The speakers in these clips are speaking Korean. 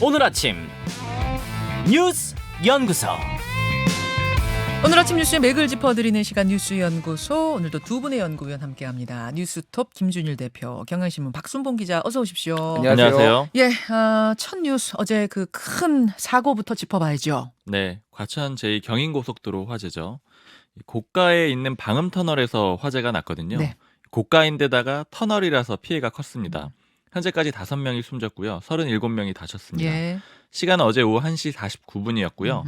오늘 아침 뉴스 연구소. 오늘 아침 뉴스의 맥을 짚어드리는 시간 뉴스연구소. 오늘도 두 분의 연구위원 함께합니다. 뉴스톱 김준일 대표, 경향신문 박순봉 기자, 어서 오십시오. 안녕하세요. 예, 첫 뉴스 어제 그 큰 사고부터 짚어봐야죠. 네, 과천 제2경인고속도로 화재죠. 고가에 있는 방음터널에서 화재가 났거든요. 네. 고가인데다가 터널이라서 피해가 컸습니다. 현재까지 5명이 숨졌고요. 37명이 다쳤습니다. 예. 시간은 어제 오후 1시 49분이었고요.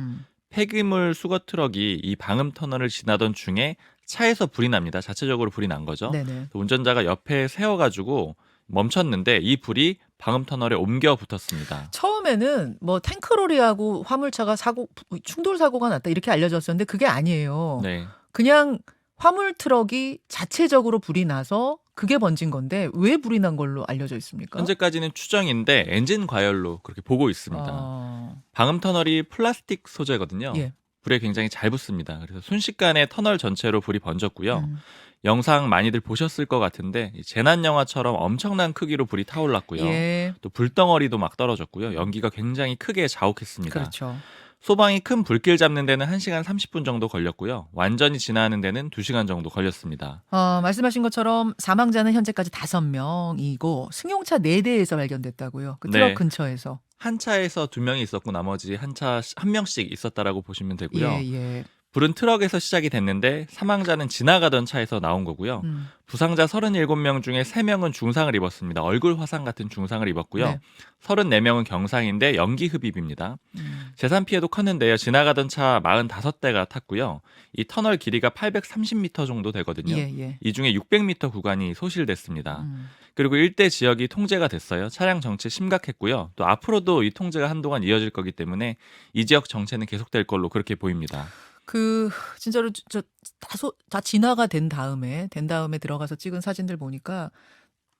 폐기물 수거 트럭이 이 방음터널을 지나던 중에 차에서 불이 납니다. 자체적으로 불이 난 거죠. 네네. 운전자가 옆에 세워가지고 멈췄는데 이 불이 방음터널에 옮겨 붙었습니다. 처음에는 뭐 탱크로리하고 화물차가 충돌 사고가 났다 이렇게 알려졌었는데 그게 아니에요. 네. 그냥 화물 트럭이 자체적으로 불이 나서 그게 번진 건데 왜 불이 난 걸로 알려져 있습니까? 현재까지는 추정인데 엔진 과열로 그렇게 보고 있습니다. 방음터널이 플라스틱 소재거든요. 예. 불에 굉장히 잘 붙습니다. 그래서 순식간에 터널 전체로 불이 번졌고요. 영상 많이들 보셨을 것 같은데 재난 영화처럼 엄청난 크기로 불이 타올랐고요. 예. 또 불덩어리도 막 떨어졌고요. 연기가 굉장히 크게 자욱했습니다. 그렇죠. 소방이 큰 불길 잡는 데는 1시간 30분 정도 걸렸고요. 완전히 진화하는 데는 2시간 정도 걸렸습니다. 말씀하신 것처럼 사망자는 현재까지 5명이고 승용차 4대에서 발견됐다고요. 그 트럭 네. 근처에서. 한 차에서 2명이 있었고 나머지 한 명씩 있었다라고 보시면 되고요. 예. 불은 트럭에서 시작이 됐는데 사망자는 지나가던 차에서 나온 거고요. 부상자 37명 중에 3명은 중상을 입었습니다. 얼굴 화상 같은 중상을 입었고요. 네. 34명은 경상인데 연기 흡입입니다. 재산 피해도 컸는데요. 지나가던 차 45대가 탔고요. 이 터널 길이가 830m 정도 되거든요. 예. 이 중에 600m 구간이 소실됐습니다. 그리고 일대 지역이 통제가 됐어요. 차량 정체 심각했고요. 또 앞으로도 이 통제가 한동안 이어질 거기 때문에 이 지역 정체는 계속될 걸로 그렇게 보입니다. 진짜로 다 진화가 된 다음에 들어가서 찍은 사진들 보니까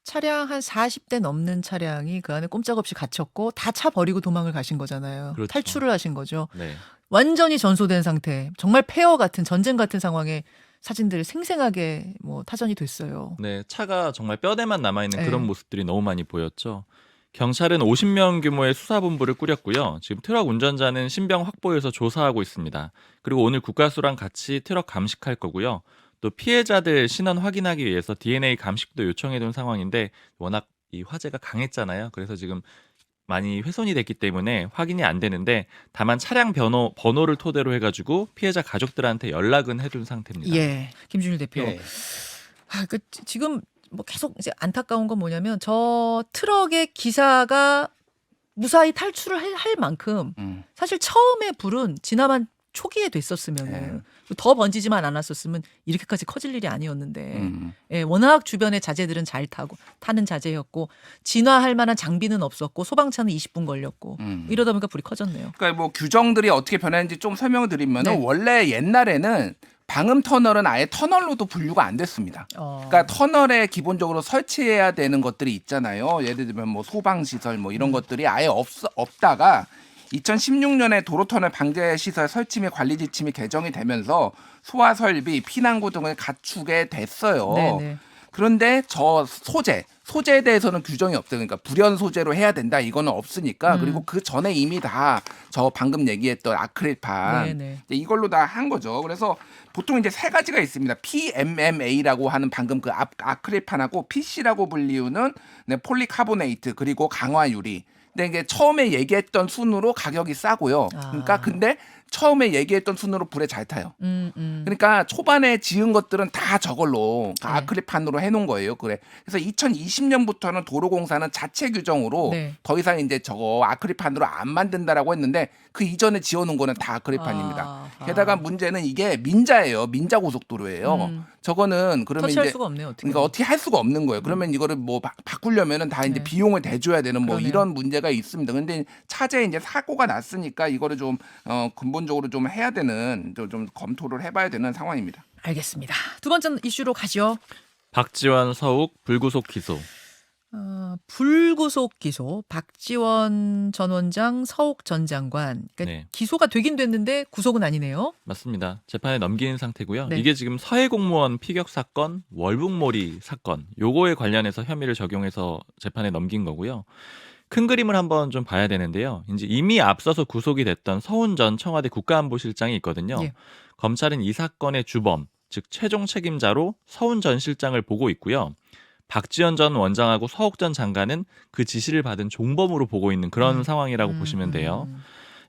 차량 한 40대 넘는 차량이 그 안에 꼼짝없이 갇혔고 다 차 버리고 도망을 가신 거잖아요. 그렇죠. 탈출을 하신 거죠. 네. 완전히 전소된 상태. 정말 폐허 같은 전쟁 같은 상황에 사진들 생생하게 타전이 됐어요. 네, 차가 정말 뼈대만 남아있는 네. 그런 모습들이 너무 많이 보였죠. 경찰은 50명 규모의 수사본부를 꾸렸고요. 지금 트럭 운전자는 신병 확보해서 조사하고 있습니다. 그리고 오늘 국가수랑 같이 트럭 감식할 거고요. 또 피해자들 신원 확인하기 위해서 DNA 감식도 요청해둔 상황인데 워낙 이 화재가 강했잖아요. 그래서 지금 많이 훼손이 됐기 때문에 확인이 안 되는데 다만 차량 번호를 토대로 해가지고 피해자 가족들한테 연락은 해둔 상태입니다. 예, 김준일 대표. 예. 지금 계속 이제 안타까운 건 뭐냐면 저 트럭의 기사가 무사히 탈출을 할 만큼 사실 처음에 불은 지나만 초기에 됐었으면 더 번지지만 않았었으면 이렇게까지 커질 일이 아니었는데 예, 워낙 주변의 자재들은 잘 타는 자재였고 진화할 만한 장비는 없었고 소방차는 20분 걸렸고 이러다 보니까 불이 커졌네요. 그러니까 뭐 규정들이 어떻게 변했는지 좀 설명을 드리면 네. 원래 옛날에는 방음 터널은 아예 터널로도 분류가 안 됐습니다. 그러니까 터널에 기본적으로 설치해야 되는 것들이 있잖아요. 예를 들면 뭐 소방 시설 뭐 이런 것들이 아예 없다가 2016년에 도로터널 방제시설 설치 및 관리 지침이 개정이 되면서 소화 설비, 피난구 등을 갖추게 됐어요. 네네. 그런데 저 소재에 대해서는 규정이 없어요. 그러니까 불연 소재로 해야 된다 이거는 없으니까. 그리고 그 전에 이미 다 저 방금 얘기했던 아크릴판 네네. 이걸로 다 한 거죠. 그래서 보통 이제 3가지가 있습니다. PMMA라고 하는 방금 그 아크릴판하고 PC라고 불리우는 폴리카보네이트 그리고 강화 유리. 근데 이게 처음에 얘기했던 순으로 가격이 싸고요. 그러니까 근데 처음에 얘기했던 순으로 불에 잘 타요. 그러니까 초반에 지은 것들은 다 저걸로 아크릴판으로 해놓은 거예요. 그래서 2020년부터는 도로공사는 자체 규정으로 네. 더 이상 이제 저거 아크릴판으로 안 만든다라고 했는데 그 이전에 지어놓은 거는 다 아크릴판입니다. 게다가 문제는 이게 민자예요. 민자 고속도로예요. 저거는 그러면 터치할 이제 수가 없네요. 어떻게. 그러니까 어떻게 할 수가 없는 거예요. 그러면 이거를 뭐 바꾸려면은 다 이제 네. 비용을 대줘야 되는 뭐 그러네요. 이런 문제가 있습니다. 근데 차제에 이제 사고가 났으니까 이거를 좀 근본적으로 좀 해야 되는 좀 검토를 해봐야 되는 상황입니다. 알겠습니다. 두 번째 이슈로 가죠. 박지원 서욱 불구속 기소. 불구속 기소 박지원 전 원장 서욱 전 장관 그러니까 네. 기소가 되긴 됐는데 구속은 아니네요. 맞습니다. 재판에 넘기는 상태고요. 네. 이게 지금 서해 공무원 피격 사건, 월북몰이 사건 요거에 관련해서 혐의를 적용해서 재판에 넘긴 거고요. 큰 그림을 한번 좀 봐야 되는데요. 이제 이미 앞서서 구속이 됐던 서훈 전 청와대 국가안보실장이 있거든요. 예. 검찰은 이 사건의 주범, 즉 최종 책임자로 서훈 전 실장을 보고 있고요. 박지원 전 원장하고 서욱 전 장관은 그 지시를 받은 종범으로 보고 있는 그런 상황이라고 보시면 돼요.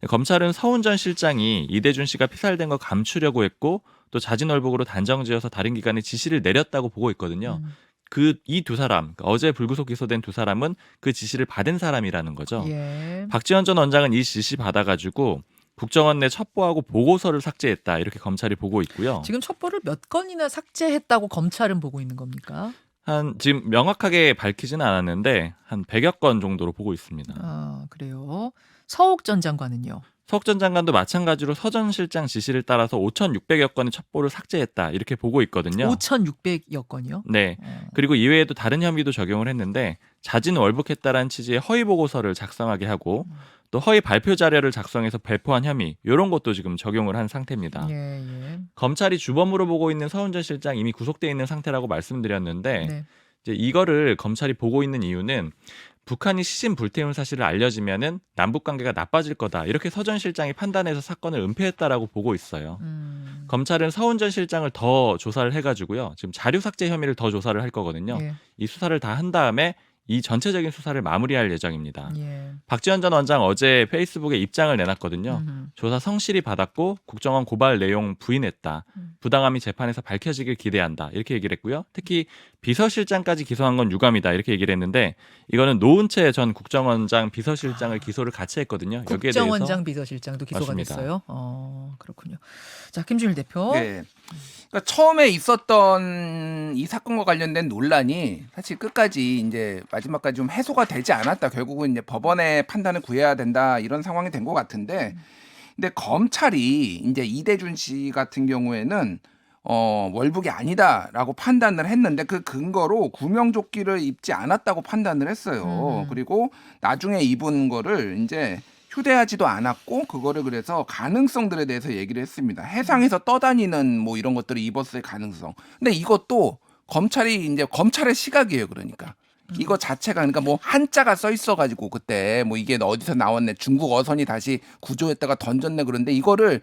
검찰은 서훈 전 실장이 이대준 씨가 피살된 걸 감추려고 했고 또 자진월북으로 단정지어서 다른 기관에 지시를 내렸다고 보고 있거든요. 이 두 사람, 어제 불구속 기소된 두 사람은 그 지시를 받은 사람이라는 거죠. 예. 박지원 전 원장은 이 지시 받아가지고 국정원 내 첩보하고 보고서를 삭제했다 이렇게 검찰이 보고 있고요. 지금 첩보를 몇 건이나 삭제했다고 검찰은 보고 있는 겁니까? 지금 명확하게 밝히지는 않았는데 한 100여 건 정도로 보고 있습니다. 아, 그래요. 서욱 전 장관은요? 서욱 전 장관도 마찬가지로 서 전 실장 지시를 따라서 5,600여 건의 첩보를 삭제했다 이렇게 보고 있거든요. 5,600여 건이요? 네. 그리고 이외에도 다른 혐의도 적용을 했는데 자진 월북했다라는 취지의 허위 보고서를 작성하게 하고 또 허위 발표 자료를 작성해서 배포한 혐의 이런 것도 지금 적용을 한 상태입니다. 예, 예. 검찰이 주범으로 보고 있는 서훈 전 실장 이미 구속돼 있는 상태라고 말씀드렸는데 네. 이제 이거를 검찰이 보고 있는 이유는 북한이 시신 불태운 사실을 알려지면은 남북 관계가 나빠질 거다 이렇게 서 전 실장이 판단해서 사건을 은폐했다라고 보고 있어요. 검찰은 서훈 전 실장을 더 조사를 해가지고요. 지금 자료 삭제 혐의를 더 조사를 할 거거든요. 예. 이 수사를 다 한 다음에 이 전체적인 수사를 마무리할 예정입니다. 예. 박지원 전 원장 어제 페이스북에 입장을 내놨거든요. 조사 성실히 받았고 국정원 고발 내용 부인했다. 부당함이 재판에서 밝혀지길 기대한다. 이렇게 얘기를 했고요. 특히 비서실장까지 기소한 건 유감이다. 이렇게 얘기를 했는데 이거는 노은채 전 국정원장 비서실장을 기소를 같이 했거든요. 여기에 국정원장 대해서 비서실장도 기소가 맞습니다. 됐어요. 그렇군요. 자, 김준일 대표. 네. 그러니까 처음에 있었던 이 사건과 관련된 논란이 사실 끝까지 이제 마지막까지 좀 해소가 되지 않았다. 결국은 이제 법원의 판단을 구해야 된다 이런 상황이 된 것 같은데, 근데 검찰이 이제 이대준 씨 같은 경우에는 월북이 아니다라고 판단을 했는데 그 근거로 구명조끼를 입지 않았다고 판단을 했어요. 그리고 나중에 입은 거를 이제 휴대하지도 않았고 그거를 그래서 가능성들에 대해서 얘기를 했습니다. 해상에서 떠다니는 뭐 이런 것들을 입었을 가능성. 근데 이것도 검찰의 시각이에요. 그러니까 이거 자체가 그러니까 뭐 한자가 써 있어가지고 그때 뭐 이게 어디서 나왔네 중국 어선이 다시 구조했다가 던졌네 그런데 이거를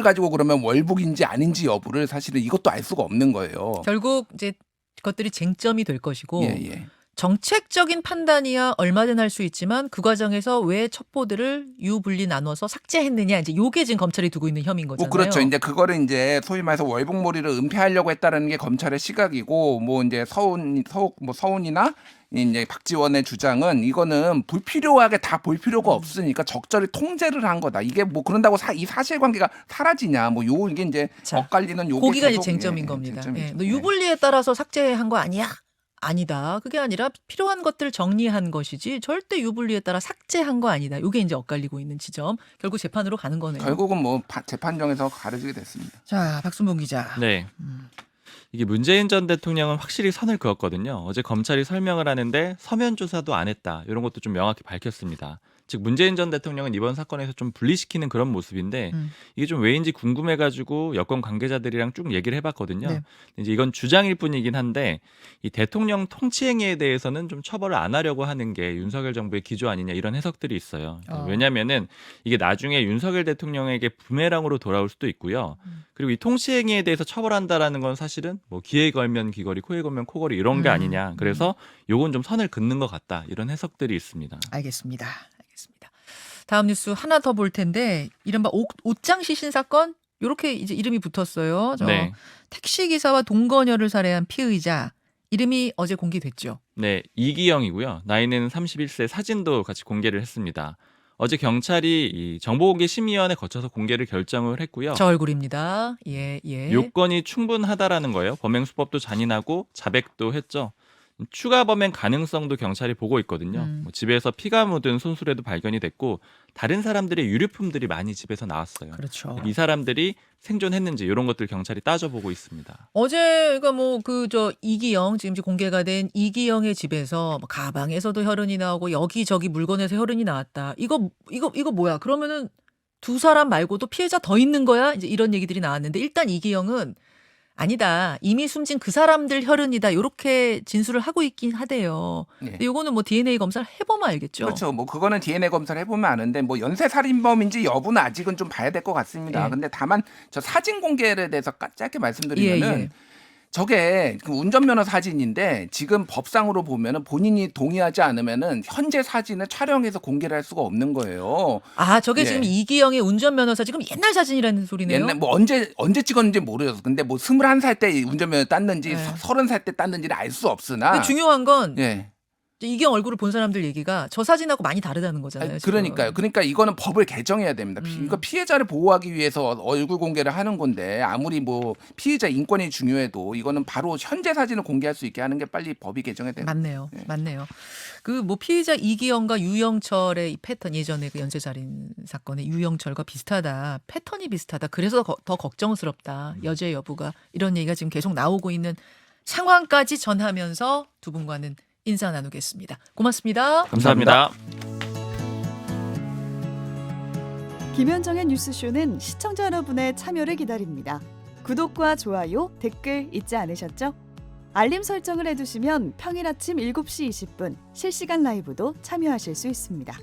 가지고 그러면 월북인지 아닌지 여부를 사실은 이것도 알 수가 없는 거예요. 결국 이제 그것들이 쟁점이 될 것이고 예. 정책적인 판단이야 얼마든 할 수 있지만 그 과정에서 왜 첩보들을 유분리 나눠서 삭제했느냐 이제 요게 지금 검찰이 두고 있는 혐의인 거잖아요. 그렇죠. 이제 그거를 이제 소위 말해서 월북몰이를 은폐하려고 했다라는 게 검찰의 시각이고 뭐 이제 서훈이나 이제 박지원의 주장은 이거는 불필요하게 다 볼 필요가 없으니까 적절히 통제를 한 거다. 이게 뭐 그런다고 이 사실관계가 사라지냐 뭐 이게 이제 자, 엇갈리는 요게 거기가 이제 계속, 쟁점인 겁니다. 쟁점이죠. 너 유불리에 따라서 삭제한 거 아니야? 아니다. 그게 아니라 필요한 것들 정리한 것이지 절대 유불리에 따라 삭제한 거 아니다. 이게 이제 엇갈리고 있는 지점. 결국 재판으로 가는 거네요. 결국은 뭐 재판정에서 가려지게 됐습니다. 자, 박순봉 기자. 네. 이게 문재인 전 대통령은 확실히 선을 그었거든요. 어제 검찰이 설명을 하는데 서면 조사도 안 했다. 이런 것도 좀 명확히 밝혔습니다. 즉 문재인 전 대통령은 이번 사건에서 좀 분리시키는 그런 모습인데 이게 좀 왜인지 궁금해가지고 여권 관계자들이랑 쭉 얘기를 해봤거든요. 네. 이제 이건 주장일 뿐이긴 한데 이 대통령 통치행위에 대해서는 좀 처벌을 안 하려고 하는 게 윤석열 정부의 기조 아니냐 이런 해석들이 있어요. 왜냐하면은 이게 나중에 윤석열 대통령에게 부메랑으로 돌아올 수도 있고요. 그리고 이 통치행위에 대해서 처벌한다라는 건 사실은 뭐 귀에 걸면 귀걸이, 코에 걸면 코걸이 이런 게 아니냐. 그래서 요건 좀 선을 긋는 것 같다 이런 해석들이 있습니다. 알겠습니다. 다음 뉴스 하나 더 볼 텐데 이른바 옷장 시신 사건 이렇게 이제 이름이 붙었어요. 네. 택시 기사와 동거녀를 살해한 피의자 이름이 어제 공개됐죠. 네, 이기영이고요. 나이는 31세, 사진도 같이 공개를 했습니다. 어제 경찰이 이 정보공개심의위원회 거쳐서 공개를 결정을 했고요. 저 얼굴입니다. 예. 요건이 충분하다라는 거예요. 범행 수법도 잔인하고 자백도 했죠. 추가 범행 가능성도 경찰이 보고 있거든요. 뭐 집에서 피가 묻은 손수레도 발견이 됐고 다른 사람들의 유류품들이 많이 집에서 나왔어요. 그렇죠. 이 사람들이 생존했는지 이런 것들 경찰이 따져보고 있습니다. 어제가 뭐 이기영 지금 공개가 된 이기영의 집에서 뭐 가방에서도 혈흔이 나오고 여기저기 물건에서 혈흔이 나왔다. 이거 뭐야? 그러면은 두 사람 말고도 피해자 더 있는 거야? 이제 이런 얘기들이 나왔는데 일단 이기영은 아니다. 이미 숨진 그 사람들 혈흔이다. 이렇게 진술을 하고 있긴 하대요. 네. 근데 이거는 뭐 DNA 검사를 해보면 알겠죠. 그렇죠. 뭐 그거는 DNA 검사를 해보면 아는데 뭐 연쇄 살인범인지 여부는 아직은 좀 봐야 될 것 같습니다. 예. 근데 다만 저 사진 공개에 대해서 짧게 말씀드리면은 예. 저게 그 운전면허 사진인데 지금 법상으로 보면은 본인이 동의하지 않으면은 현재 사진을 촬영해서 공개를 할 수가 없는 거예요. 아, 저게 예. 지금 이기영의 운전면허사 지금 옛날 사진이라는 소리네요. 옛날 뭐 언제 찍었는지 모르겠어. 근데 뭐 21살 때 운전면허 땄는지 네. 30살 때 땄는지는 알 수 없으나 근데 중요한 건 예. 이기영 얼굴을 본 사람들 얘기가 저 사진하고 많이 다르다는 거잖아요. 아니, 지금. 그러니까요. 그러니까 이거는 법을 개정해야 됩니다. 그러니까 피해자를 보호하기 위해서 얼굴 공개를 하는 건데 아무리 뭐 피해자 인권이 중요해도 이거는 바로 현재 사진을 공개할 수 있게 하는 게 빨리 법이 개정해야 됩니다. 맞네요. 네. 맞네요. 그 뭐 피해자 이기영과 유영철의 이 패턴 예전에 그 연쇄살인 사건의 유영철과 비슷하다. 패턴이 비슷하다. 그래서 더 걱정스럽다. 여죄 여부가 이런 얘기가 지금 계속 나오고 있는 상황까지 전하면서 두 분과는 인사 나누겠습니다. 고맙습니다. 감사합니다. 김현정의 뉴스쇼는 시청자 여러분의 참여를 기다립니다. 구독과 좋아요, 댓글 잊지 않으셨죠? 알림 설정을 해두시면 평일 아침 7시 20분 실시간 라이브도 참여하실 수 있습니다.